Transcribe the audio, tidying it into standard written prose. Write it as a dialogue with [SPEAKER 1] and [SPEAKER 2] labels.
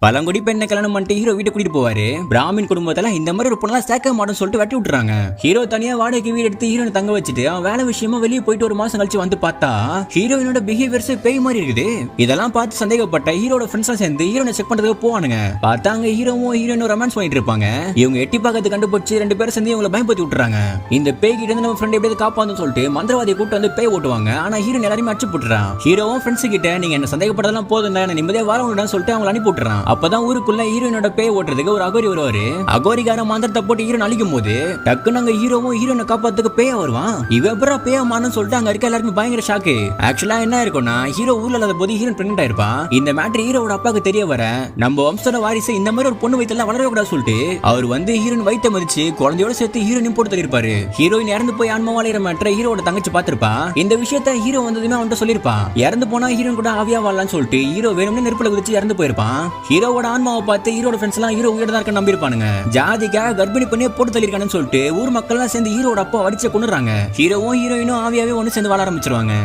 [SPEAKER 1] பழங்குடி பெண்ணை கல்யாணம் பண்ணிட்டு ஹீரோ வீட்டை கூட்டிட்டு போவாரு. பிராமின் குடும்பத்துல இந்த மாதிரி ஒரு பொண்ணெல்லாம் சேர்க்க மாட்டோம்னு சொல்லிட்டு வெட்டி விட்டுறாங்க. ஹீரோ தனியா வாடகைக்கு வீடு எடுத்து ஹீரோனை தங்க வச்சுட்டு அவன் வேலை விஷயமா வெளியே போயிட்டு ஒரு மாசம் கழிச்சு வந்து பார்த்தா ஹீரோயினோட பிஹேவியர்ஸ் பேய் மாதிரி இருக்குது. இதெல்லாம் பார்த்து சந்தேகப்பட்ட ஹீரோட ஃப்ரெண்ட்ஸ் சேர்ந்து ஹீரோனை செக் பண்றதுக்கு போவானுங்க. பார்த்தாங்க ஹீரோவும் ஹீரோயினும் ரொமான்ஸ் பண்ணிட்டு இருப்பாங்க. இவங்க எட்டி பார்க்கறது கண்டுபிடிச்சு ரெண்டு பேரும் சேர்ந்து இவங்களை பயன்படுத்தி விட்டுறாங்க. இந்த பேய் கிட்ட இருந்து நம்ம ஃப்ரெண்ட் எப்படியாவது காப்பான்னு சொல்லிட்டு மந்திரவாதியை கூட்டு வந்து பேய் ஓட்டுவாங்க. ஆனா ஹீரோயின் எல்லாரையும் அடிச்சு போட்டுறான். ஹீரோவும் ஃப்ரெண்ட்ஸ் கிட்ட நீங்க என்ன சந்தேகப்பட்டதெல்லாம் போதும் நிம்மதியா வரணும்னு சொல்லிட்டு அவங்க அனுப்பி விட்டுறான். அப்பதான் ஊருக்குள்ள ஹீரோயினோட பேய் ஓட்டுறதுக்கு ஒரு அகோரி வருவாரு. அகோரிகார மந்திரத்தை போட்டு ஹீரோன் அழிக்கும் போது டக்குன்னு அங்க ஹீரோவும் ஹீரோனை காப்பாத்துக்கு பேய வருவான். இவ எப்பரா பேயமானு சொல்லிட்டு அங்க இருக்க எல்லாருமே பயங்கர ஷாக்கு. ஆக்சுவலா என்ன இருக்கும்னா ஹீரோ ஊர்ல இல்லாத போது ஹீரோன் பிரெக்னன்ட் ஆயிருப்பான். இந்த மேட்டர் ஹீரோட அப்பாவுக்கு தெரிய வர நம்ம வம்சோட வாரிசு இந்த மாதிரி ஒரு பொண்ணு வயித்துல வளரவே கூடாது சொல்லிட்டு அவர் வந்து ஹீரோயின் வயித்தை மதிச்சு குழந்தையோட சேர்த்து ஹீரோயின் போட்டு தள்ளிருப்பாரு. ஹீரோயின் இறந்து போய் ஆன்மாவா அலையிற மேட்டர் ஹீரோட தங்கச்சி பாத்திருப்பா. இந்த விஷயத்த ஹீரோ வந்ததுமே அவன்கிட்ட சொல்லிருப்பான். இறந்து போனா ஹீரோயின் கூட ஆவியா வாழலாம்னு சொல்லிட்டு ஹீரோ வேணும்னு நெருப்புல குதிச்சு இறந்து போயிருப்பான். ஹீரோவோட ஆன்மாவை பார்த்து ஹீரோட ஃப்ரெண்ட்ஸ் எல்லாம் ஹீரோ உயிரோட தான் இருக்க நம்பி இருப்பானுங்க. ஜாதிக்காக கர்ப்பிணி பண்ணியே போட்டு தள்ளிருக்கானு சொல்லிட்டு ஊர் மக்கள் எல்லாம் சேர்ந்து ஹீரோட அப்பா அடிச்சு கொண்டுறாங்க. ஹீரோவும் ஹீரோயினும் ஆவியாவே ஒன்னு சேர்ந்து வாழ ஆரம்பிச்சிருவாங்க.